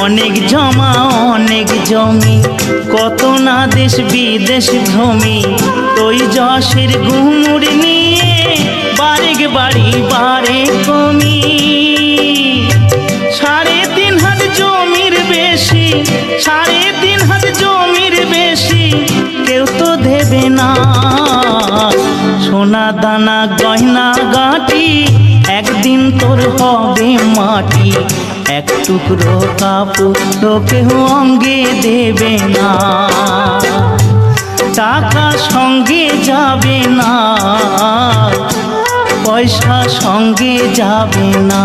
অনেক জমা অনেক জমি, কত না দেশ বিদেশ ভ্রমি, তুই যশের গুমুর নিয়ে বারেক বাড়ি বারে কমি। 3.5 হাত জমির বেশি, 3.5 হাত জমির বেশি কেউ তো দেবে না। সোনা দানা গয়না গাঁটি একদিন তোর হবে মাটি, এক টুকরো কাপড় তো কেউ অঙ্গে দেবে না। টাকা সঙ্গে যাবে না, পয়সা সঙ্গে যাবে না।